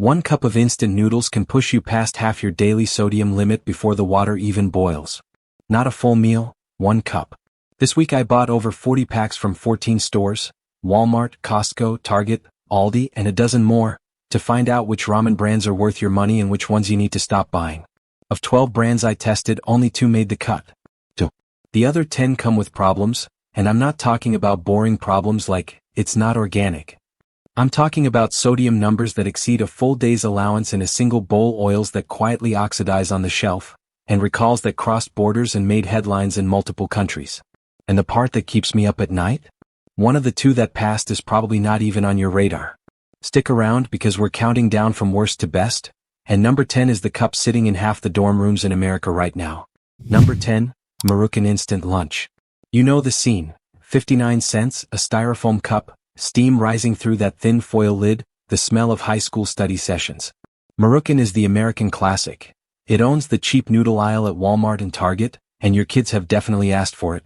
1 cup of instant noodles can push you past half your daily sodium limit before the water even boils. Not a full meal, 1 cup. This week I bought over 40 packs from 14 stores, Walmart, Costco, Target, Aldi, and a dozen more, to find out which ramen brands are worth your money and which ones you need to stop buying. Of 12 brands I tested, only 2 made the cut. The other 10 come with problems, and I'm not talking about boring problems like, it's not organic. I'm talking about sodium numbers that exceed a full day's allowance in a single bowl, oils that quietly oxidize on the shelf, and recalls that crossed borders and made headlines in multiple countries. And the part that keeps me up at night? One of the 2 that passed is probably not even on your radar. Stick around because we're counting down from worst to best, and number 10 is the cup sitting in half the dorm rooms in America right now. Number 10, Maruchan Instant Lunch. You know the scene, 59 cents, a styrofoam cup, steam rising through that thin foil lid, the smell of high school study sessions. Maruchan is the American classic. It owns the cheap noodle aisle at Walmart and Target, and your kids have definitely asked for it.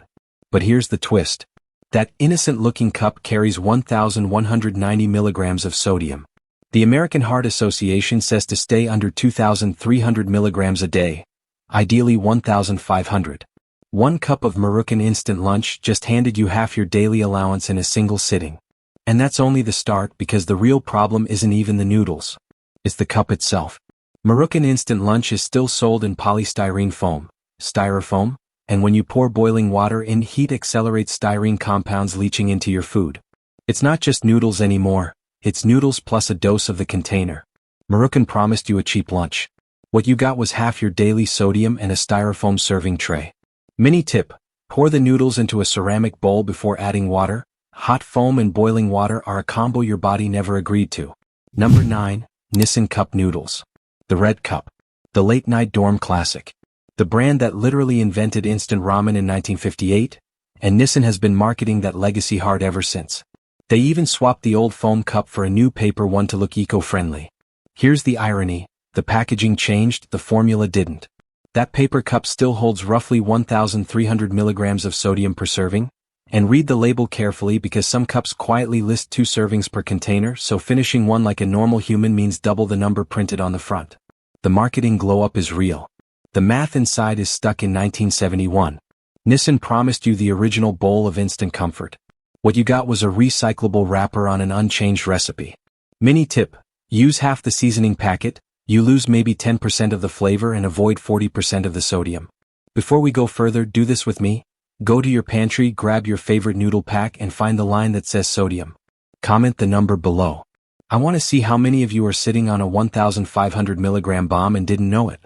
But here's the twist. That innocent-looking cup carries 1,190 milligrams of sodium. The American Heart Association says to stay under 2,300 milligrams a day, ideally 1,500. 1 cup of Maruchan Instant Lunch just handed you half your daily allowance in a single sitting. And that's only the start, because the real problem isn't even the noodles. It's the cup itself. Maruchan Instant Lunch is still sold in polystyrene foam, styrofoam, and when you pour boiling water in, heat accelerates styrene compounds leaching into your food. It's not just noodles anymore, it's noodles plus a dose of the container. Maruchan promised you a cheap lunch. What you got was half your daily sodium and a styrofoam serving tray. Mini tip, pour the noodles into a ceramic bowl before adding water. Hot foam and boiling water are a combo your body never agreed to. Number 9, Nissin Cup Noodles. The Red Cup. The late night dorm classic. The brand that literally invented instant ramen in 1958, and Nissin has been marketing that legacy hard ever since. They even swapped the old foam cup for a new paper one to look eco-friendly. Here's the irony, the packaging changed, the formula didn't. That paper cup still holds roughly 1,300 milligrams of sodium per serving. And read the label carefully, because some cups quietly list 2 servings per container, so finishing one like a normal human means double the number printed on the front. The marketing glow-up is real. The math inside is stuck in 1971. Nissin promised you the original bowl of instant comfort. What you got was a recyclable wrapper on an unchanged recipe. Mini tip, use half the seasoning packet, you lose maybe 10% of the flavor and avoid 40% of the sodium. Before we go further, do this with me. Go to your pantry, grab your favorite noodle pack and find the line that says sodium. Comment the number below. I want to see how many of you are sitting on a 1,500 milligram bomb and didn't know it.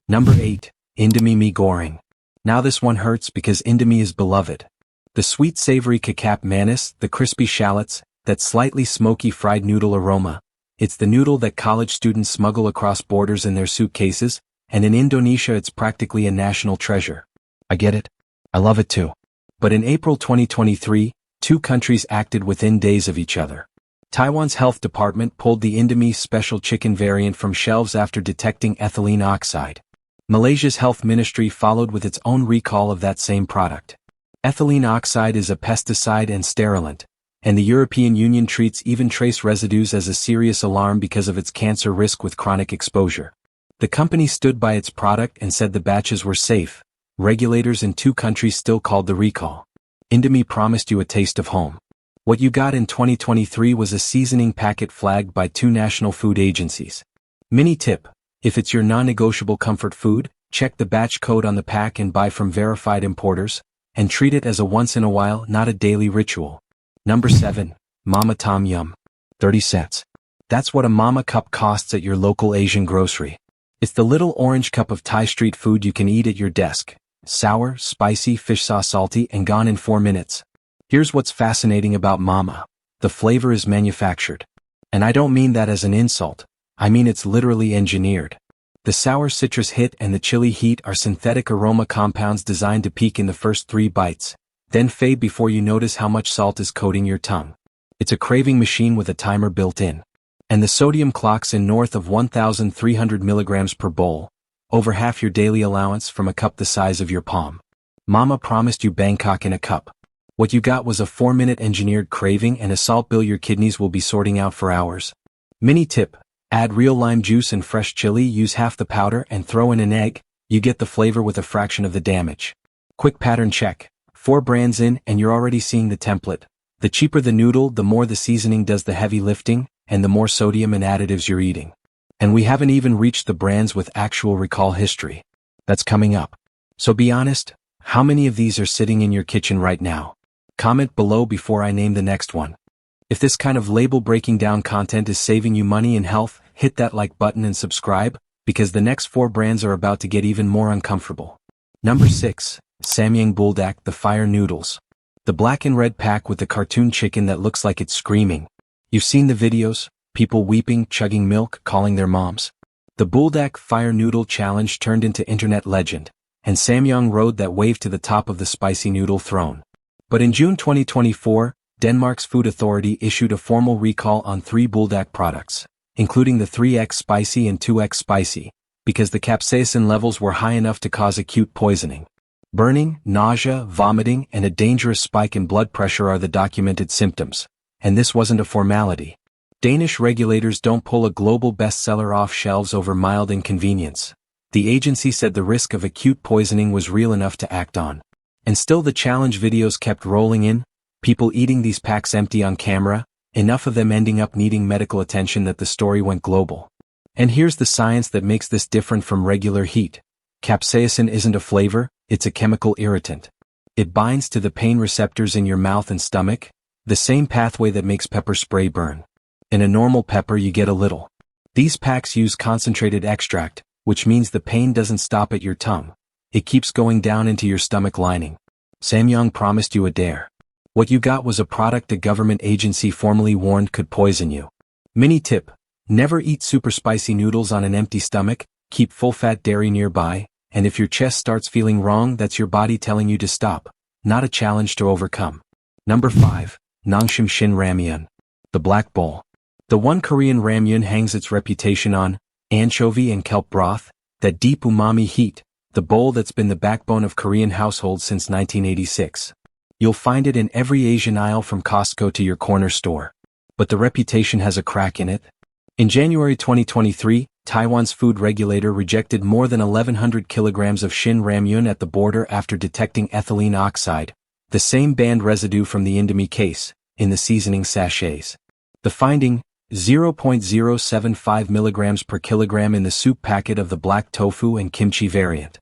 Number 8, Indomie mee goreng. Now this one hurts because Indomie is beloved. The sweet savory kecap manis, the crispy shallots, that slightly smoky fried noodle aroma. It's the noodle that college students smuggle across borders in their suitcases, and in Indonesia it's practically a national treasure. I get it. I love it too. But in April 2023, 2 countries acted within days of each other. Taiwan's health department pulled the Indomie special chicken variant from shelves after detecting ethylene oxide. Malaysia's health ministry followed with its own recall of that same product. Ethylene oxide is a pesticide and sterilant, and the European Union treats even trace residues as a serious alarm because of its cancer risk with chronic exposure. The company stood by its product and said the batches were safe. Regulators in 2 countries still called the recall. Indomie promised you a taste of home. What you got in 2023 was a seasoning packet flagged by 2 national food agencies. Mini tip, if it's your non-negotiable comfort food, check the batch code on the pack and buy from verified importers, and treat it as a once-in-a-while, not a daily ritual. Number 7, Mama Tom Yum. 30 cents. That's what a Mama cup costs at your local Asian grocery. It's the little orange cup of Thai street food you can eat at your desk. Sour, spicy, fish sauce salty, and gone in 4 minutes. Here's what's fascinating about Mama. The flavor is manufactured. And I don't mean that as an insult. I mean it's literally engineered. The sour citrus hit and the chili heat are synthetic aroma compounds designed to peak in the first 3 bites, then fade before you notice how much salt is coating your tongue. It's a craving machine with a timer built in. And the sodium clocks in north of 1,300 milligrams per bowl, over half your daily allowance from a cup the size of your palm. Mama promised you Bangkok in a cup. What you got was a 4-minute engineered craving and a salt bill your kidneys will be sorting out for hours. Mini tip, Add real lime juice and fresh chili, use half the powder and throw in an egg, you get the flavor with a fraction of the damage. Quick pattern check. 4 brands in and you're already seeing the template. The cheaper the noodle, the more the seasoning does the heavy lifting, and the more sodium and additives you're eating. And we haven't even reached the brands with actual recall history. That's coming up. So be honest, how many of these are sitting in your kitchen right now? Comment below before I name the next one. If this kind of label breaking down content is saving you money and health, hit that like button and subscribe, because the next 4 brands are about to get even more uncomfortable. Number 6. Samyang Buldak, the Fire Noodles. The black and red pack with the cartoon chicken that looks like it's screaming. You've seen the videos, people weeping, chugging milk, calling their moms. The Buldak Fire Noodle Challenge turned into internet legend, and Samyang rode that wave to the top of the spicy noodle throne. But in June 2024, Denmark's food authority issued a formal recall on 3 Buldak products, including the 3x spicy and 2x spicy, because the capsaicin levels were high enough to cause acute poisoning. Burning, nausea, vomiting, and a dangerous spike in blood pressure are the documented symptoms, and this wasn't a formality. Danish regulators don't pull a global bestseller off shelves over mild inconvenience. The agency said the risk of acute poisoning was real enough to act on. And still the challenge videos kept rolling in, people eating these packs empty on camera, enough of them ending up needing medical attention that the story went global. And here's the science that makes this different from regular heat. Capsaicin isn't a flavor, it's a chemical irritant. It binds to the pain receptors in your mouth and stomach, the same pathway that makes pepper spray burn. In a normal pepper you get a little. These packs use concentrated extract, which means the pain doesn't stop at your tongue. It keeps going down into your stomach lining. Samyang promised you a dare. What you got was a product a government agency formally warned could poison you. Mini tip: never eat super spicy noodles on an empty stomach, keep full-fat dairy nearby, and if your chest starts feeling wrong, that's your body telling you to stop, not a challenge to overcome. Number 5. Nongshim Shin Ramyeon. The Black Bowl. The one Korean ramyeon hangs its reputation on anchovy and kelp broth, that deep umami heat, the bowl that's been the backbone of Korean households since 1986. You'll find it in every Asian aisle from Costco to your corner store. But the reputation has a crack in it. In January 2023, Taiwan's food regulator rejected more than 1,100 kilograms of Shin Ramyeon at the border after detecting ethylene oxide, the same banned residue from the Indomie case, in the seasoning sachets. The finding, 0.075 milligrams per kilogram in the soup packet of the black tofu and kimchi variant.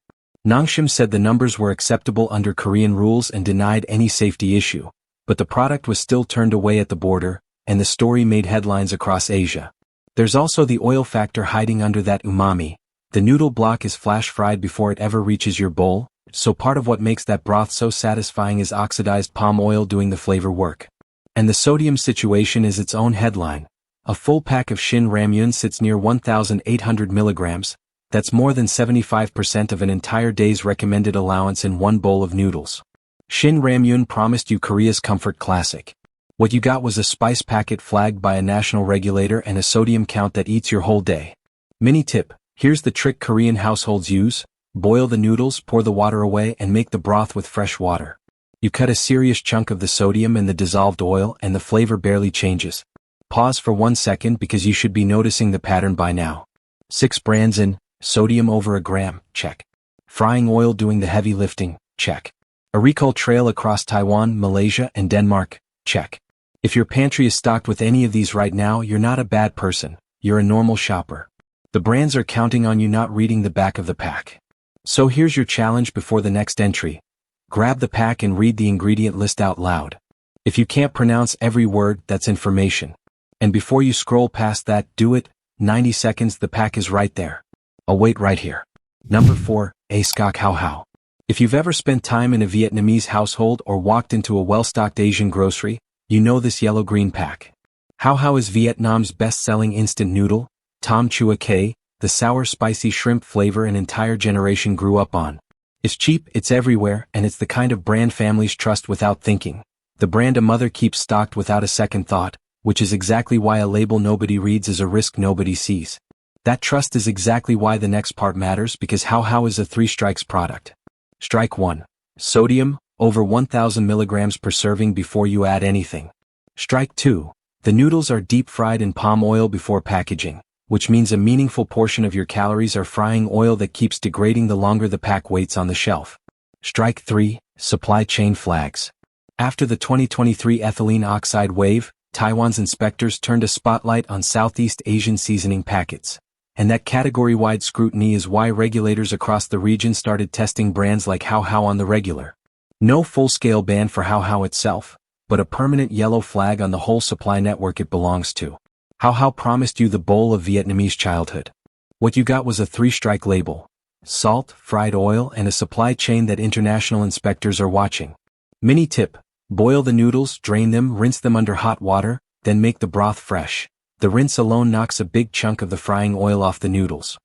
Nongshim said the numbers were acceptable under Korean rules and denied any safety issue, but the product was still turned away at the border, and the story made headlines across Asia. There's also the oil factor hiding under that umami. The noodle block is flash fried before it ever reaches your bowl, so part of what makes that broth so satisfying is oxidized palm oil doing the flavor work. And the sodium situation is its own headline. A full pack of Shin Ramyeon sits near 1,800 milligrams. That's more than 75% of an entire day's recommended allowance in one bowl of noodles. Shin Ramyeon promised you Korea's comfort classic. What you got was a spice packet flagged by a national regulator and a sodium count that eats your whole day. Mini tip: here's the trick Korean households use: boil the noodles, pour the water away, and make the broth with fresh water. You cut a serious chunk of the sodium and the dissolved oil, and the flavor barely changes. Pause for 1 second because you should be noticing the pattern by now. 6 brands in, sodium over a gram, check. Frying oil doing the heavy lifting, check. A recall trail across Taiwan, Malaysia, and Denmark, check. If your pantry is stocked with any of these right now, you're not a bad person, you're a normal shopper. The brands are counting on you not reading the back of the pack. So here's your challenge before the next entry. Grab the pack and read the ingredient list out loud. If you can't pronounce every word, that's information. And before you scroll past that, do it. 90 seconds, the pack is right there. I'll wait right here. Number 4, A Skok Hao Hao. If you've ever spent time in a Vietnamese household or walked into a well-stocked Asian grocery, you know this yellow-green pack. Hao Hao is Vietnam's best-selling instant noodle. Tom Chua K, the sour spicy shrimp flavor an entire generation grew up on. It's cheap, it's everywhere, and it's the kind of brand families trust without thinking. The brand a mother keeps stocked without a second thought, which is exactly why a label nobody reads is a risk nobody sees. That trust is exactly why the next part matters, because Hao Hao is a 3 strikes product. Strike 1. Sodium, over 1,000 milligrams per serving before you add anything. Strike 2. The noodles are deep fried in palm oil before packaging. which means a meaningful portion of your calories are frying oil that keeps degrading the longer the pack waits on the shelf. Strike 3, Supply Chain Flags. After the 2023 ethylene oxide wave, Taiwan's inspectors turned a spotlight on Southeast Asian seasoning packets. And that category-wide scrutiny is why regulators across the region started testing brands like Hao Hao on the regular. No full-scale ban for Hao Hao itself, but a permanent yellow flag on the whole supply network it belongs to. Hao Hao promised you the bowl of Vietnamese childhood. What you got was a 3-strike label: salt, fried oil, and a supply chain that international inspectors are watching. Mini tip: boil the noodles, drain them, rinse them under hot water, then make the broth fresh. The rinse alone knocks a big chunk of the frying oil off the noodles.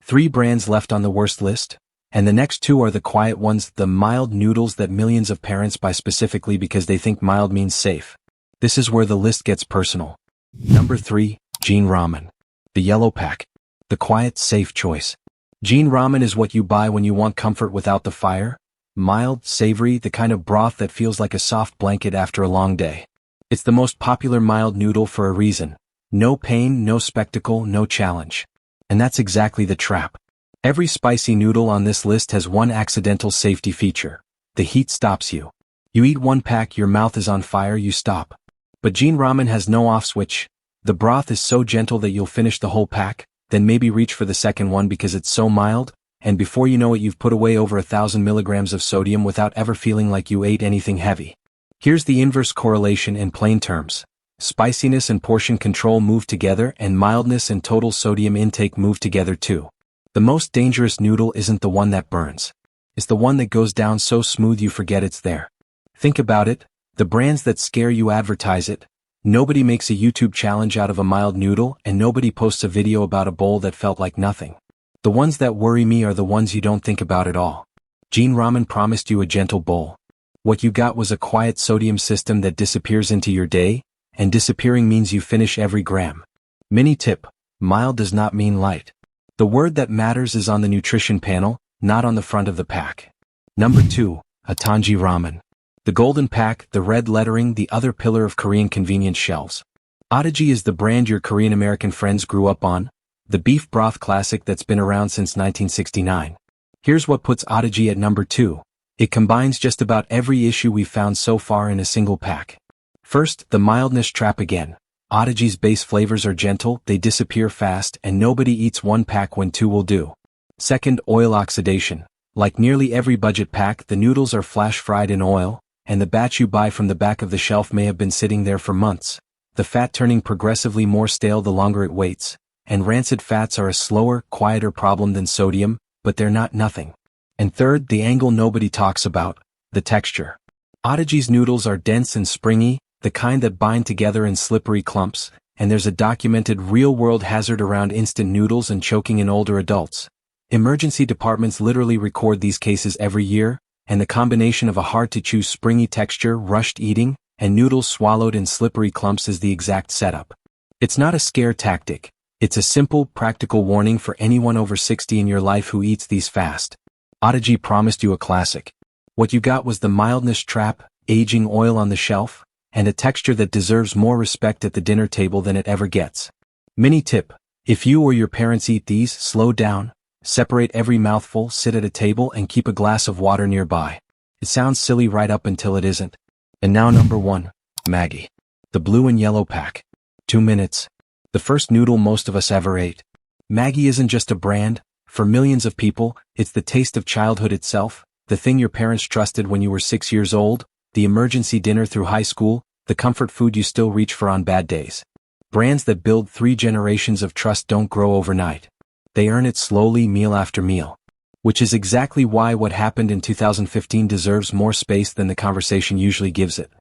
3 brands left on the worst list, and the next 2 are the quiet ones, the mild noodles that millions of parents buy specifically because they think mild means safe. This is where the list gets personal. Number 3, Jin Ramen. The yellow pack. The quiet, safe choice. Jin Ramen is what you buy when you want comfort without the fire. Mild, savory, the kind of broth that feels like a soft blanket after a long day. It's the most popular mild noodle for a reason. No pain, no spectacle, no challenge. And that's exactly the trap. Every spicy noodle on this list has one accidental safety feature. The heat stops you. You eat 1 pack, your mouth is on fire, you stop. But Jin Ramen has no off switch. The broth is so gentle that you'll finish the whole pack, then maybe reach for the second one because it's so mild, and before you know it you've put away over 1,000 milligrams of sodium without ever feeling like you ate anything heavy. Here's the inverse correlation in plain terms. Spiciness and portion control move together, and mildness and total sodium intake move together too. The most dangerous noodle isn't the one that burns. It's the one that goes down so smooth you forget it's there. Think about it, the brands that scare you advertise it. Nobody makes a YouTube challenge out of a mild noodle, and nobody posts a video about a bowl that felt like nothing. The ones that worry me are the ones you don't think about at all. Jin Ramen promised you a gentle bowl. What you got was a quiet sodium system that disappears into your day, and disappearing means you finish every gram. Mini tip: mild does not mean light. The word that matters is on the nutrition panel, not on the front of the pack. Number 2, Atanji Ramen. The golden pack, the red lettering, the other pillar of Korean convenience shelves. Additives is the brand your Korean American friends grew up on, the beef broth classic that's been around since 1969. Here's what puts Additives at number 2. It combines just about every issue we've found so far in a single pack. First, the mildness trap again. Additives' base flavors are gentle, they disappear fast, and nobody eats 1 pack when 2 will do. Second, oil oxidation. Like nearly every budget pack, the noodles are flash fried in oil, and the batch you buy from the back of the shelf may have been sitting there for months. The fat turning progressively more stale the longer it waits, and rancid fats are a slower, quieter problem than sodium, but they're not nothing. And third, the angle nobody talks about, the texture. Additives noodles are dense and springy, the kind that bind together in slippery clumps, and there's a documented real-world hazard around instant noodles and choking in older adults. Emergency departments literally record these cases every year, and the combination of a hard-to-chew springy texture, rushed eating, and noodles swallowed in slippery clumps is the exact setup. It's not a scare tactic. It's a simple, practical warning for anyone over 60 in your life who eats these fast. Additives promised you a classic. What you got was the mildness trap, aging oil on the shelf, and a texture that deserves more respect at the dinner table than it ever gets. Mini tip: if you or your parents eat these, slow down, separate every mouthful, sit at a table, and keep a glass of water nearby. It sounds silly right up until it isn't. And now number 1, Maggi. The blue and yellow pack. 2 minutes. The first noodle most of us ever ate. Maggi isn't just a brand. For millions of people, it's the taste of childhood itself, the thing your parents trusted when you were 6 years old, the emergency dinner through high school, the comfort food you still reach for on bad days. Brands that build 3 generations of trust don't grow overnight. They earn it slowly, meal after meal. Which is exactly why what happened in 2015 deserves more space than the conversation usually gives it.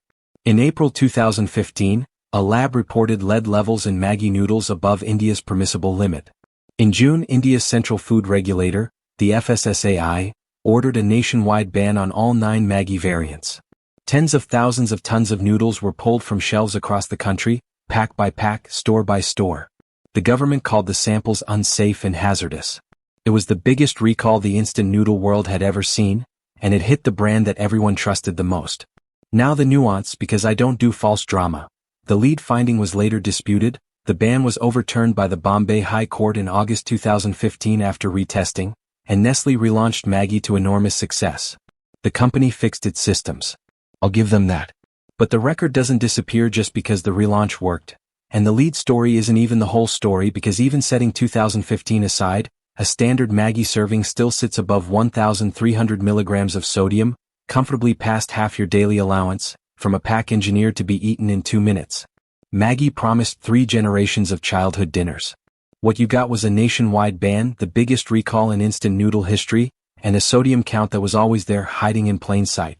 In April 2015, a lab reported lead levels in Maggi noodles above India's permissible limit. In June, India's central food regulator, the FSSAI, ordered a nationwide ban on all 9 Maggi variants. Tens of thousands of tons of noodles were pulled from shelves across the country, pack by pack, store by store. The government called the samples unsafe and hazardous. It was the biggest recall the instant noodle world had ever seen, and it hit the brand that everyone trusted the most. Now the nuance, because I don't do false drama. The lead finding was later disputed, The ban was overturned by the Bombay High Court in August 2015 after retesting, and Nestle relaunched Maggi to enormous success. The company fixed its systems. I'll give them that. But the record doesn't disappear just because the relaunch worked. And the lead story isn't even the whole story, because even setting 2015 aside, a standard Maggi serving still sits above 1,300 milligrams of sodium, comfortably past half your daily allowance, from a pack engineered to be eaten in 2 minutes. Maggi promised 3 generations of childhood dinners. What you got was a nationwide ban, the biggest recall in instant noodle history, and a sodium count that was always there, hiding in plain sight.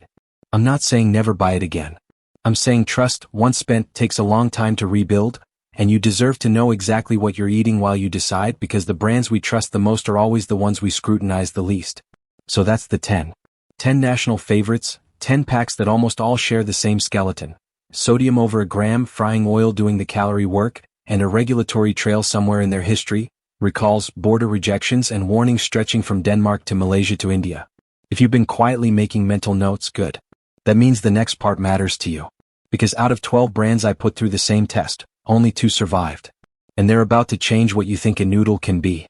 I'm not saying never buy it again. I'm saying trust, once spent, takes a long time to rebuild, and you deserve to know exactly what you're eating while you decide, because the brands we trust the most are always the ones we scrutinize the least. So that's the 10 national favorites, 10 packs that almost all share the same skeleton. Sodium over a gram, frying oil doing the calorie work, and a regulatory trail somewhere in their history, recalls, border rejections, and warnings stretching from Denmark to Malaysia to India. If you've been quietly making mental notes, good. That means the next part matters to you. Because out of 12 brands I put through the same test, only 2 survived. And they're about to change what you think a noodle can be.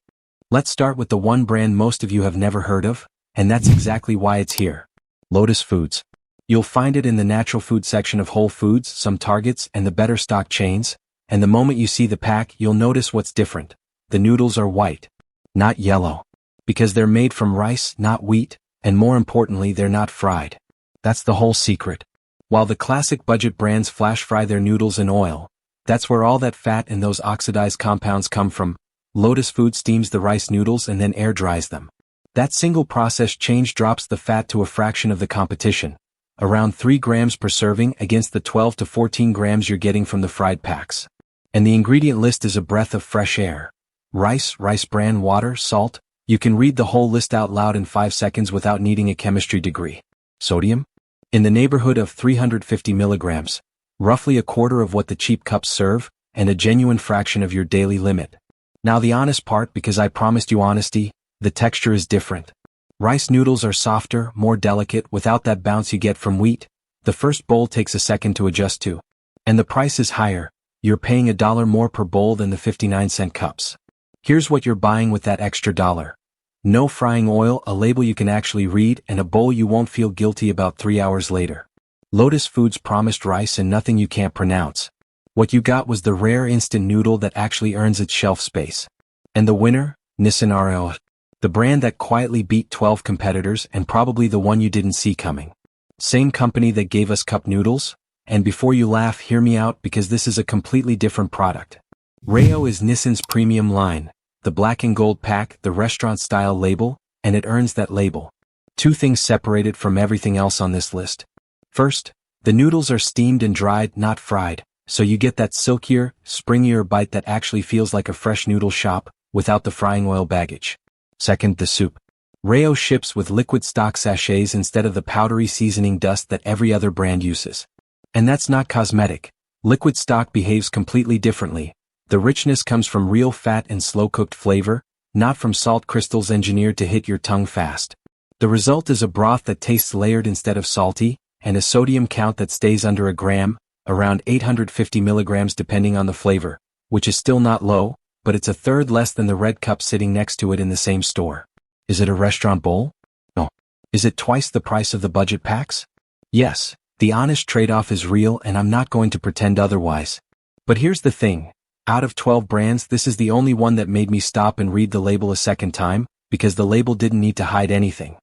Let's start with the one brand most of you have never heard of, and that's exactly why it's here. Lotus Foods. You'll find it in the natural food section of Whole Foods, some Targets, and the better stock chains, and the moment you see the pack, you'll notice what's different. The noodles are white, not yellow. Because they're made from rice, not wheat, and more importantly, they're not fried. That's the whole secret. While the classic budget brands flash fry their noodles in oil, that's where all that fat and those oxidized compounds come from. Lotus Foods steams the rice noodles and then air dries them. That single process change drops the fat to a fraction of the competition, around 3 grams per serving against the 12 to 14 grams you're getting from the fried packs. And the ingredient list is a breath of fresh air. Rice bran, water, salt. You can read the whole list out loud in 5 seconds without needing a chemistry degree. Sodium? In the neighborhood of 350 milligrams, roughly a quarter of what the cheap cups serve, and a genuine fraction of your daily limit. Now the honest part, because I promised you honesty, the texture is different. Rice noodles are softer, more delicate, without that bounce you get from wheat. The first bowl takes a second to adjust to. And the price is higher. You're paying $1 more per bowl than the 59-cent cups. Here's what you're buying with that extra $1. No frying oil, a label you can actually read, and a bowl you won't feel guilty about 3 hours later. Lotus Foods promised rice and nothing you can't pronounce. What you got was the rare instant noodle that actually earns its shelf space. And the winner? Nissin RL. The brand that quietly beat 12 competitors, and probably the one you didn't see coming. Same company that gave us cup noodles? And before you laugh, hear me out, because this is a completely different product. Rayo is Nissin's premium line. The black and gold pack, the restaurant-style label, and it earns that label. 2 things separate it from everything else on this list. First, the noodles are steamed and dried, not fried, so you get that silkier, springier bite that actually feels like a fresh noodle shop, without the frying oil baggage. Second, the soup. Rayo ships with liquid stock sachets instead of the powdery seasoning dust that every other brand uses. And that's not cosmetic. Liquid stock behaves completely differently. The richness comes from real fat and slow-cooked flavor, not from salt crystals engineered to hit your tongue fast. The result is a broth that tastes layered instead of salty, and a sodium count that stays under a gram, around 850 milligrams depending on the flavor, which is still not low, but it's a third less than the red cup sitting next to it in the same store. Is it a restaurant bowl? No. Is it twice the price of the budget packs? Yes, the honest trade-off is real, and I'm not going to pretend otherwise. But here's the thing. Out of 12 brands, this is the only one that made me stop and read the label a second time, because the label didn't need to hide anything.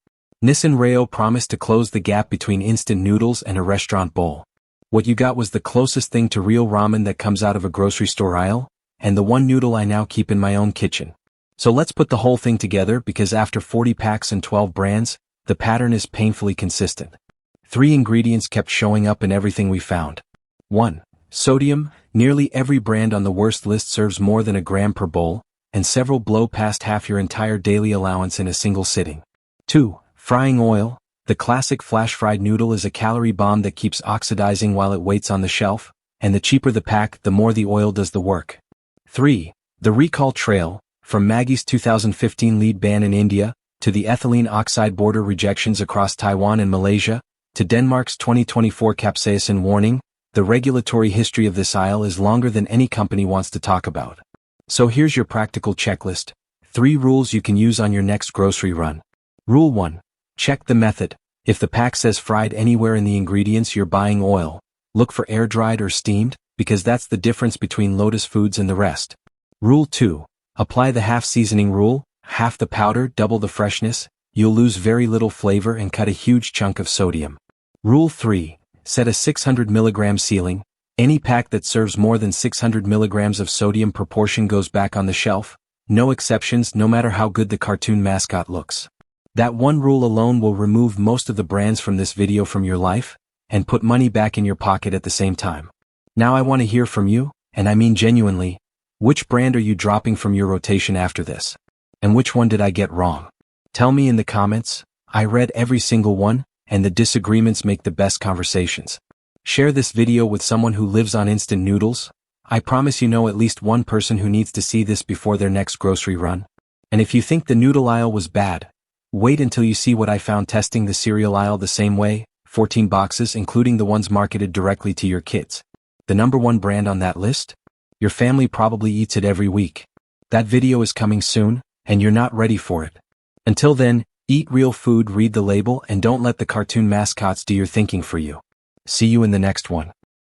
Nissin Rayo promised to close the gap between instant noodles and a restaurant bowl. What you got was the closest thing to real ramen that comes out of a grocery store aisle, and the one noodle I now keep in my own kitchen. So let's put the whole thing together, because after 40 packs and 12 brands, the pattern is painfully consistent. 3 ingredients kept showing up in everything we found. 1. Sodium. Nearly every brand on the worst list serves more than a gram per bowl, and several blow past half your entire daily allowance in a single sitting. 2. Frying oil. The classic flash-fried noodle is a calorie bomb that keeps oxidizing while it waits on the shelf, and the cheaper the pack, the more the oil does the work. 3. The recall trail. From Maggi's 2015 lead ban in India, to the ethylene oxide border rejections across Taiwan and Malaysia, to Denmark's 2024 capsaicin warning, The regulatory history of this aisle is longer than any company wants to talk about. So here's your practical checklist. 3 rules you can use on your next grocery run. Rule 1. Check the method. If the pack says fried anywhere in the ingredients you're buying oil, look for air-dried or steamed, because that's the difference between Lotus Foods and the rest. Rule 2. Apply the half-seasoning rule, half the powder, double the freshness, you'll lose very little flavor and cut a huge chunk of sodium. Rule 3. Set a 600 mg ceiling. Any pack that serves more than 600 mg of sodium proportion goes back on the shelf. No exceptions, no matter how good the cartoon mascot looks. That one rule alone will remove most of the brands from this video from your life, and put money back in your pocket at the same time. Now I want to hear from you, and I mean genuinely, which brand are you dropping from your rotation after this? And which one did I get wrong? Tell me in the comments. I read every single one, and the disagreements make the best conversations. Share this video with someone who lives on instant noodles. I promise you know at least one person who needs to see this before their next grocery run. And if you think the noodle aisle was bad, wait until you see what I found testing the cereal aisle the same way, 14 boxes including the ones marketed directly to your kids. The number 1 brand on that list? Your family probably eats it every week. That video is coming soon, and you're not ready for it. Until then, eat real food, read the label, and don't let the cartoon mascots do your thinking for you. See you in the next one.